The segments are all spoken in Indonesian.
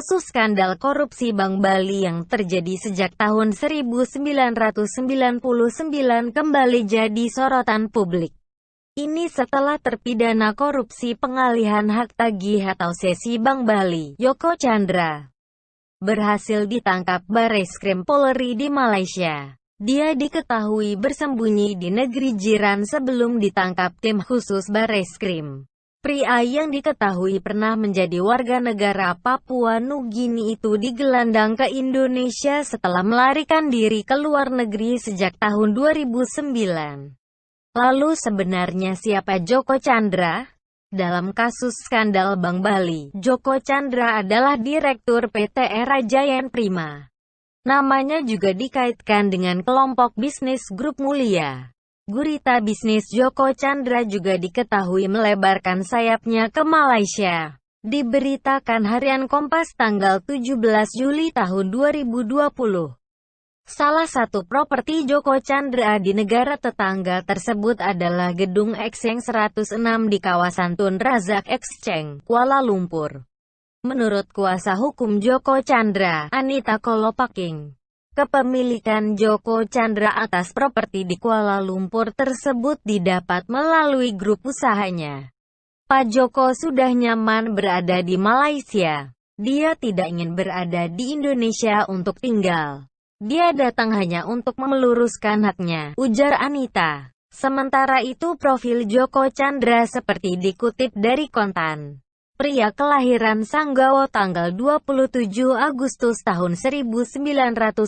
Kasus skandal korupsi Bank Bali yang terjadi sejak tahun 1999 kembali jadi sorotan publik. Ini setelah terpidana korupsi pengalihan hak tagih atau sesi Bank Bali, Joko Chandra, berhasil ditangkap Barreskrim Polri di Malaysia. Dia diketahui bersembunyi di negeri jiran sebelum ditangkap tim khusus Barreskrim. Pria yang diketahui pernah menjadi warga negara Papua Nugini itu digelandang ke Indonesia setelah melarikan diri ke luar negeri sejak tahun 2009. Lalu sebenarnya siapa Joko Chandra? Dalam kasus skandal Bank Bali, Joko Chandra adalah Direktur PT Era Giant Prima. Namanya juga dikaitkan dengan kelompok bisnis Grup Mulia. Gurita bisnis Joko Chandra juga diketahui melebarkan sayapnya ke Malaysia. Diberitakan Harian Kompas tanggal 17 Juli tahun 2020. Salah satu properti Joko Chandra di negara tetangga tersebut adalah Gedung Exchange 106 di kawasan Tun Razak Exchange, Kuala Lumpur. Menurut kuasa hukum Joko Chandra, Anita Kolopaking, kepemilikan Joko Chandra atas properti di Kuala Lumpur tersebut didapat melalui grup usahanya. Pak Joko sudah nyaman berada di Malaysia. Dia tidak ingin berada di Indonesia untuk tinggal. Dia datang hanya untuk meluruskan haknya, ujar Anita. Sementara itu profil Joko Chandra seperti dikutip dari Kontan. Pria kelahiran Sanggau tanggal 27 Agustus tahun 1950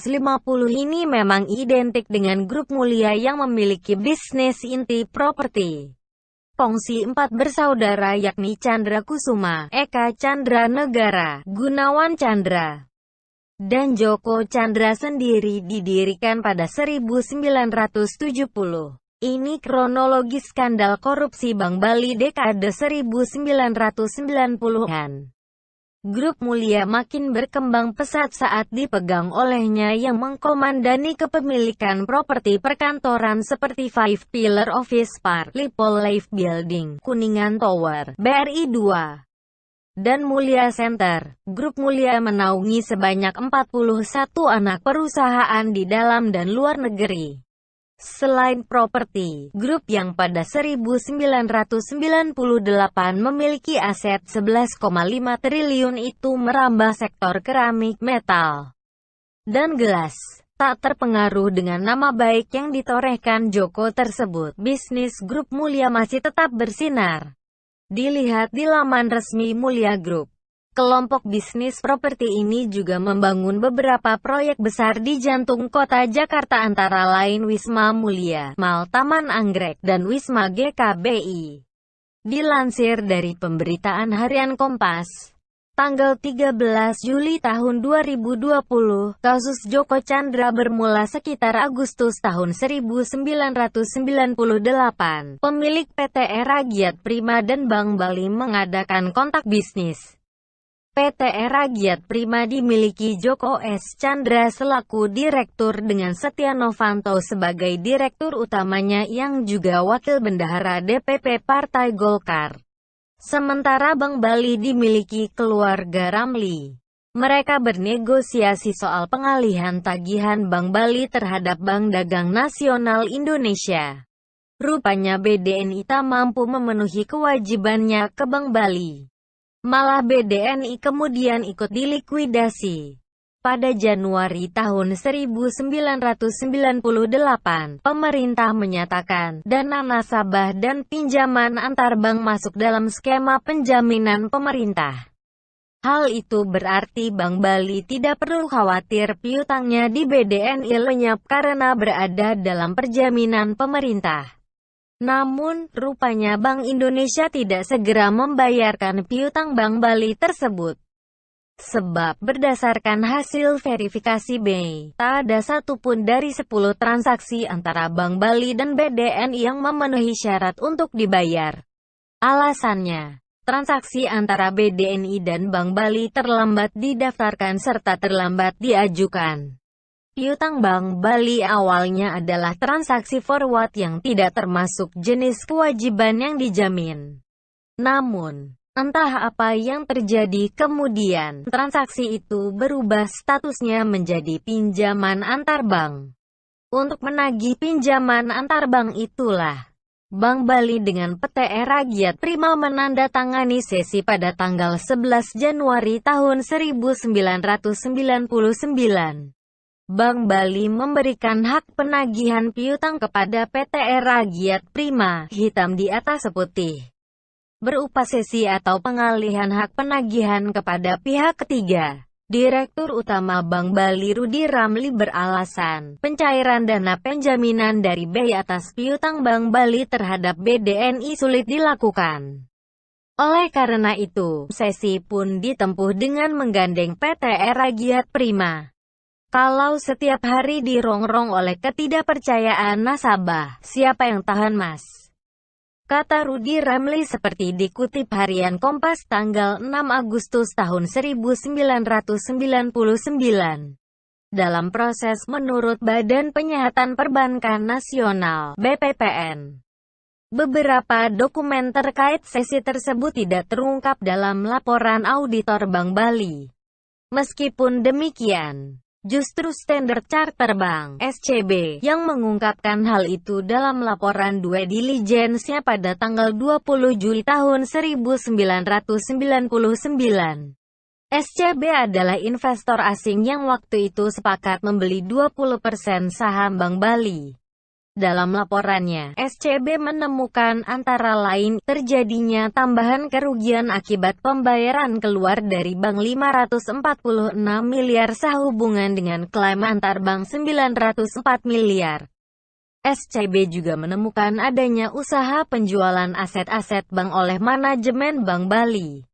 ini memang identik dengan Grup Mulia yang memiliki bisnis inti properti. Kongsi 4 bersaudara yakni Chandra Kusuma, Eka Chandra Negara, Gunawan Chandra, dan Joko Chandra sendiri didirikan pada 1970. Ini kronologi skandal korupsi Bank Bali dekade 1990-an. Grup Mulia makin berkembang pesat saat dipegang olehnya yang mengkomandani kepemilikan properti perkantoran seperti Five Pillar Office Park, Lipo Life Building, Kuningan Tower, BRI 2, dan Mulia Center. Grup Mulia menaungi sebanyak 41 anak perusahaan di dalam dan luar negeri. Selain properti, grup yang pada 1998 memiliki aset 11,5 triliun itu merambah sektor keramik, metal, dan gelas. Tak terpengaruh dengan nama baik yang ditorehkan Joko tersebut, bisnis Grup Mulia masih tetap bersinar. Dilihat di laman resmi Mulia Group. Kelompok bisnis properti ini juga membangun beberapa proyek besar di jantung kota Jakarta antara lain Wisma Mulia, Mall Taman Anggrek, dan Wisma GKBI. Dilansir dari pemberitaan Harian Kompas, tanggal 13 Juli tahun 2020, kasus Joko Chandra bermula sekitar Agustus tahun 1998. Pemilik PT Era Giant Prima dan Bank Bali mengadakan kontak bisnis. PT Era Giant Prima dimiliki Joko S. Chandra selaku direktur dengan Setia Novanto sebagai direktur utamanya yang juga wakil bendahara DPP Partai Golkar. Sementara Bank Bali dimiliki keluarga Ramli. Mereka bernegosiasi soal pengalihan tagihan Bank Bali terhadap Bank Dagang Nasional Indonesia. Rupanya BDNI tak mampu memenuhi kewajibannya ke Bank Bali. Malah BDNI kemudian ikut dilikuidasi. Pada Januari tahun 1998, pemerintah menyatakan dana nasabah dan pinjaman antar bank masuk dalam skema penjaminan pemerintah. Hal itu berarti Bank Bali tidak perlu khawatir piutangnya di BDNI lenyap karena berada dalam perjaminan pemerintah. Namun, rupanya Bank Indonesia tidak segera membayarkan piutang Bank Bali tersebut. Sebab berdasarkan hasil verifikasi BI, tak ada satupun dari 10 transaksi antara Bank Bali dan BDNI yang memenuhi syarat untuk dibayar. Alasannya, transaksi antara BDNI dan Bank Bali terlambat didaftarkan serta terlambat diajukan. Piutang Bank Bali awalnya adalah transaksi forward yang tidak termasuk jenis kewajiban yang dijamin. Namun, Entah apa yang terjadi kemudian, transaksi itu berubah statusnya menjadi pinjaman antar bank. Untuk menagih pinjaman antar bank itulah, Bank Bali dengan PT Era Giat Prima menandatangani sesi pada tanggal 11 Januari tahun 1999. Bank Bali memberikan hak penagihan piutang kepada PT Era Giat Prima, hitam di atas putih, berupa sesi atau pengalihan hak penagihan kepada pihak ketiga. Direktur Utama Bank Bali Rudi Ramli beralasan, pencairan dana penjaminan dari BI atas piutang Bank Bali terhadap BDNI sulit dilakukan. Oleh karena itu, sesi pun ditempuh dengan menggandeng PT Era Giat Prima. Kalau setiap hari dirongrong oleh ketidakpercayaan nasabah, siapa yang tahan mas? Kata Rudi Ramli seperti dikutip harian Kompas tanggal 6 Agustus tahun 1999. Dalam proses menurut Badan Penyihatan Perbankan Nasional (BPPN), beberapa dokumen terkait sesi tersebut tidak terungkap dalam laporan auditor Bank Bali. Meskipun demikian, justru Standard Chartered Bank (SCB) yang mengungkapkan hal itu dalam laporan due diligence-nya pada tanggal 20 Juli tahun 1999. SCB adalah investor asing yang waktu itu sepakat membeli 20% saham Bank Bali. Dalam laporannya, SCB menemukan antara lain, terjadinya tambahan kerugian akibat pembayaran keluar dari bank 546 miliar sehubungan dengan klaim antar bank 904 miliar. SCB juga menemukan adanya usaha penjualan aset-aset bank oleh manajemen Bank Bali.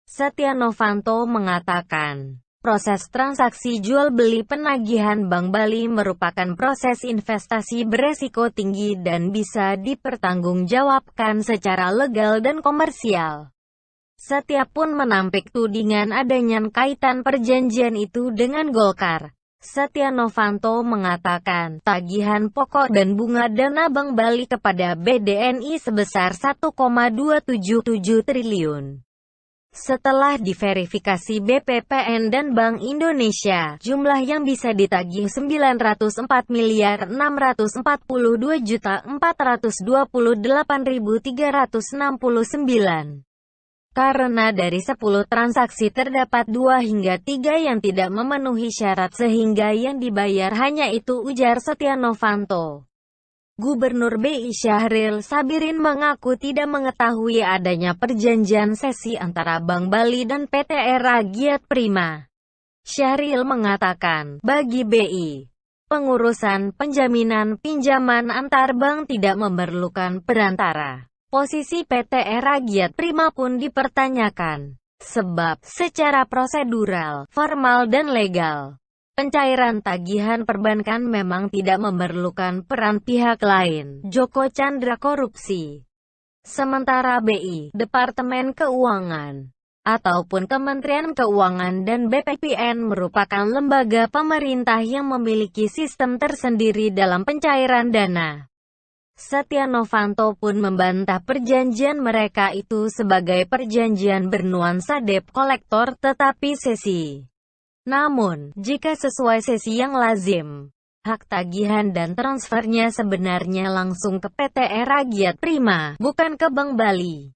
Setia Novanto mengatakan, proses transaksi jual-beli penagihan Bank Bali merupakan proses investasi beresiko tinggi dan bisa dipertanggungjawabkan secara legal dan komersial. Setia pun menampik tudingan adanya kaitan perjanjian itu dengan Golkar. Setia Novanto mengatakan, tagihan pokok dan bunga dana Bank Bali kepada BDNI sebesar 1,277 triliun. Setelah diverifikasi BPPN dan Bank Indonesia, jumlah yang bisa ditagih 904 miliar 642 juta 428.369. Karena dari 10 transaksi terdapat 2 hingga 3 yang tidak memenuhi syarat sehingga yang dibayar hanya itu, ujar Setia Novanto. Gubernur BI Syahril Sabirin mengaku tidak mengetahui adanya perjanjian sesi antara Bank Bali dan PT Era Giat Prima. Syahril mengatakan, bagi BI, pengurusan penjaminan pinjaman antar bank tidak memerlukan perantara. Posisi PT Era Giat Prima pun dipertanyakan, sebab secara prosedural, formal dan legal, pencairan tagihan perbankan memang tidak memerlukan peran pihak lain. Joko Chandra korupsi. Sementara BI, Departemen Keuangan, ataupun Kementerian Keuangan dan BPPN merupakan lembaga pemerintah yang memiliki sistem tersendiri dalam pencairan dana. Setia Novanto pun membantah perjanjian mereka itu sebagai perjanjian bernuansa debt collector tetapi sesi. Namun, jika sesuai sesi yang lazim, hak tagihan dan transfernya sebenarnya langsung ke PT Era Giat Prima, bukan ke Bank Bali.